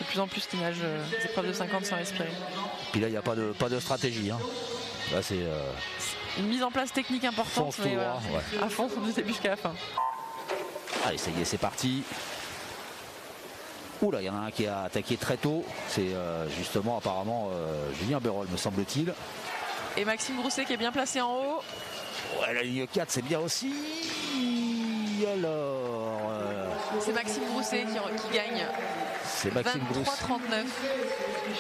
De plus en plus qui nagent des épreuves de 50 sans respirer. Puis là, il n'y a pas de stratégie. Hein. Là, c'est une mise en place technique importante, mais voilà, à fond du début jusqu'à la fin. Allez, ça y est, c'est parti. Oula, il y en a un qui a attaqué très tôt. C'est justement apparemment Julien Bérolle, me semble-t-il. Et Maxime Grousset qui est bien placé en haut. Ouais, la ligne 4, c'est bien aussi. Alors... c'est Maxime Grousset qui gagne. C'est Maxime Grousset. 23-39.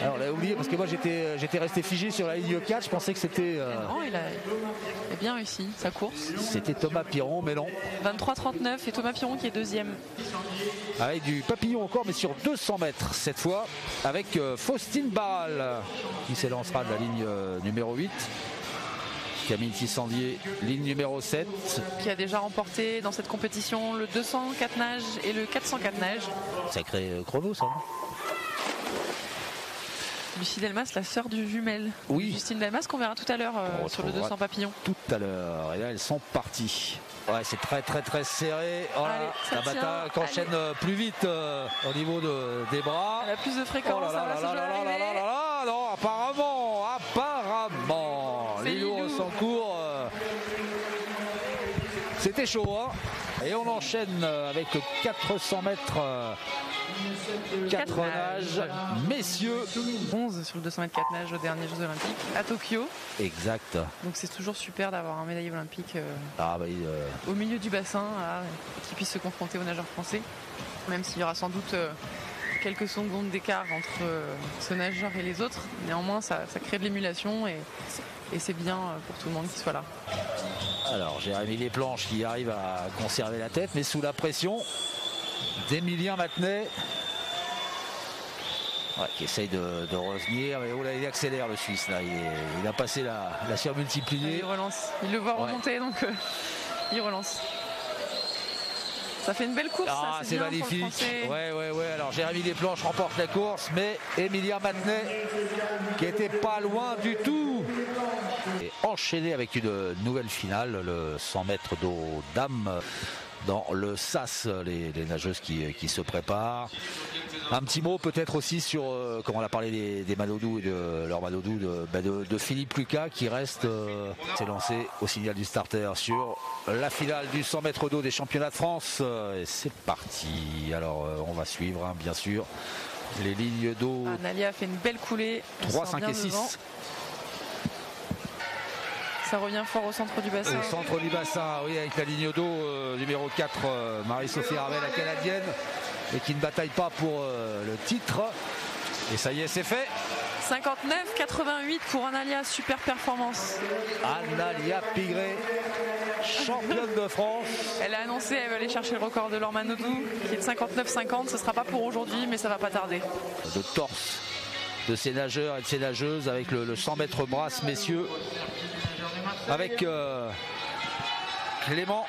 Alors, on l'a oublié parce que moi, j'étais resté figé sur la ligne 4. Je pensais que c'était... Non, il a bien réussi sa course. C'était Thomas Piron, mais non. 23-39 et Thomas Piron qui est deuxième. Avec du papillon encore, mais sur 200 mètres cette fois, avec Faustine Barral qui s'élancera de la ligne numéro 8. Camille Tissandier, ligne numéro 7. Qui a déjà remporté dans cette compétition le 204 nage et le 404 nage. Sacré chrono, ça. Lucie Delmas, la sœur du jumelle. Oui. Justine Delmas qu'on verra tout à l'heure sur le 200 papillons. Tout à l'heure. Et là, elles sont parties. Ouais, c'est très très très serré. Oh là, la bataille enchaîne plus vite au niveau des bras. Elle a plus de fréquence. Oh là là là là là là là. Non, apparemment. Lilou Rossancourt. C'était chaud, hein. Et on enchaîne avec 400 mètres. 4 nages, messieurs. 11 sur le 200 mètres 4 nages aux derniers Jeux Olympiques à Tokyo. Exact. Donc c'est toujours super d'avoir un médaillé olympique au milieu du bassin, qui puisse se confronter aux nageurs français. Même s'il y aura sans doute quelques secondes d'écart entre ce nageur et les autres. Néanmoins, ça crée de l'émulation et c'est bien pour tout le monde qui soit là. Alors, Jérémy Lesplanches qui arrive à conserver la tête, mais sous la pression d'Emilien Matenet. Ouais, qui essaye de revenir, mais là il accélère le Suisse là. Il a passé la surmultipliée. Il relance, il le voit remonter donc il relance. Ça fait une belle course. Ah, c'est magnifique. Ouais. Alors Jérémy Lesplanches remporte la course, mais Emilien Matenet qui était pas loin du tout. Et enchaîné avec une nouvelle finale, le 100 mètres d'eau dames. Dans le SAS, les nageuses qui se préparent. Un petit mot peut-être aussi sur, comme on a parlé des Manodou et de leur Manodou, de Philippe Lucas qui reste s'est lancé au signal du starter sur la finale du 100 mètres d'eau des championnats de France. Et c'est parti. Alors on va suivre, hein, bien sûr, les lignes d'eau. Analia a fait une belle coulée. 3, 5 et 6. Ça revient fort au centre du bassin. Au centre du bassin, oui, avec la ligne d'eau numéro 4, Marie-Sophie Ravel, la canadienne, et qui ne bataille pas pour le titre. Et ça y est, c'est fait. 59-88 pour Analia, super performance. Analia Pigré, championne de France. Elle a annoncé qu'elle va aller chercher le record de Laure Manodou, qui est de 59-50. Ce ne sera pas pour aujourd'hui, mais ça va pas tarder. De torse de ces nageurs et de ces nageuses avec le 100 mètres brasse, messieurs. Avec Clément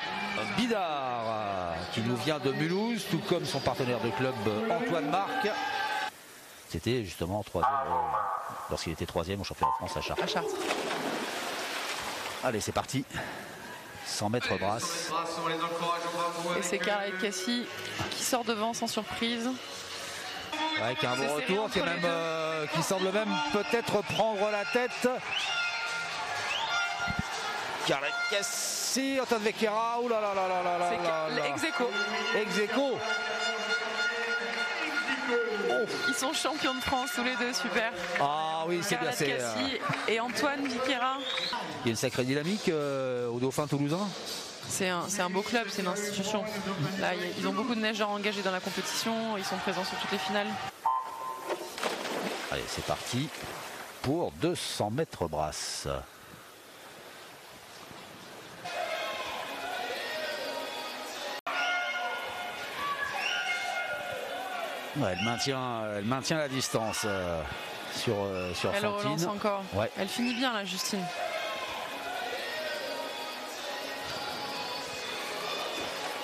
Bidard qui nous vient de Mulhouse, tout comme son partenaire de club Antoine Marc. C'était justement lorsqu'il était 3e au championnat de France à Chartres. Allez, c'est parti. 100 mètres brasse. Et c'est Karel Cassi qui sort devant sans surprise. Avec un bon retour qui semble même peut-être prendre la tête. Karel Cassi, Antoine Vecchiera, c'est ex-aequo. Ils sont champions de France tous les deux, super. Ah oui, c'est bien. Karel Cassi et Antoine Vecchiera. Il y a une sacrée dynamique au Dauphin toulousain. C'est un beau club, c'est une institution. Là, ils ont beaucoup de nageurs engagés dans la compétition, ils sont présents sur toutes les finales. Allez, c'est parti pour 200 mètres brasse. Ouais, elle maintient la distance sur elle Fantine. Relance encore. Ouais. Elle finit bien là, Justine.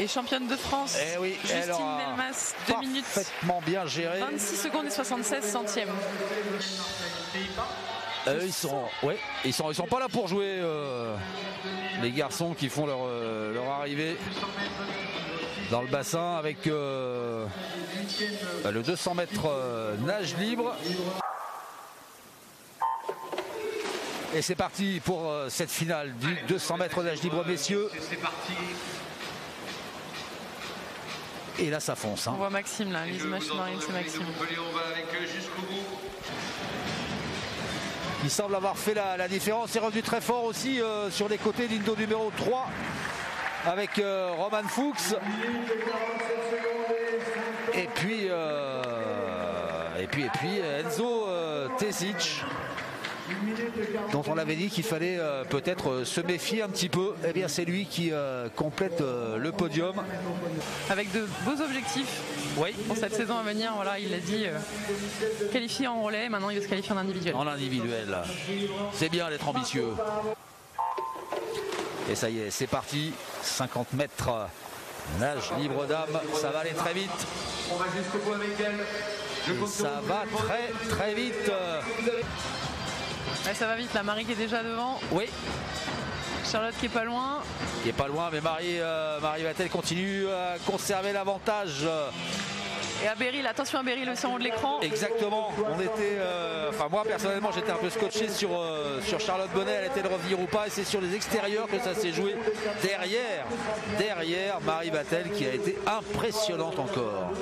Et championne de France, oui, Justine Delmas, 2 minutes. Parfaitement bien géré. 26 secondes et 76 centièmes. Ils sont pas là pour jouer, les garçons qui font leur arrivée dans le bassin avec le 200 mètres nage libre. Et c'est parti pour cette finale du 200 mètres nage libre, messieurs. Et là, ça fonce. On voit Maxime, là, les images marines, c'est Maxime. Il semble avoir fait la différence. Il est revenu très fort aussi sur les côtés d'Indo numéro 3 avec Roman Fuchs. Et puis Enzo Tesic, dont on l'avait dit qu'il fallait peut-être se méfier un petit peu. Eh bien, c'est lui qui complète le podium. Avec de beaux objectifs pour cette saison à venir. Voilà, il l'a dit, qualifié en relais, maintenant il va se qualifier en individuel. En individuel, c'est bien d'être ambitieux. Et ça y est, c'est parti. 50 mètres nage libre d'âme, ça va aller très vite. On va jusqu'au bout avec elle. Et ça va très vite. Ouais, ça va vite, la Marie qui est déjà devant. Oui. Charlotte qui est pas loin. Qui est pas loin, mais Marie Vatel continue à conserver l'avantage. Et à Beryl, attention à Beryl aussi en haut de l'écran. Exactement. On était, enfin moi personnellement j'étais un peu scotché sur Charlotte Bonnet, elle était de revenir ou pas, et c'est sur les extérieurs que ça s'est joué. Derrière Marie Vatel qui a été impressionnante encore.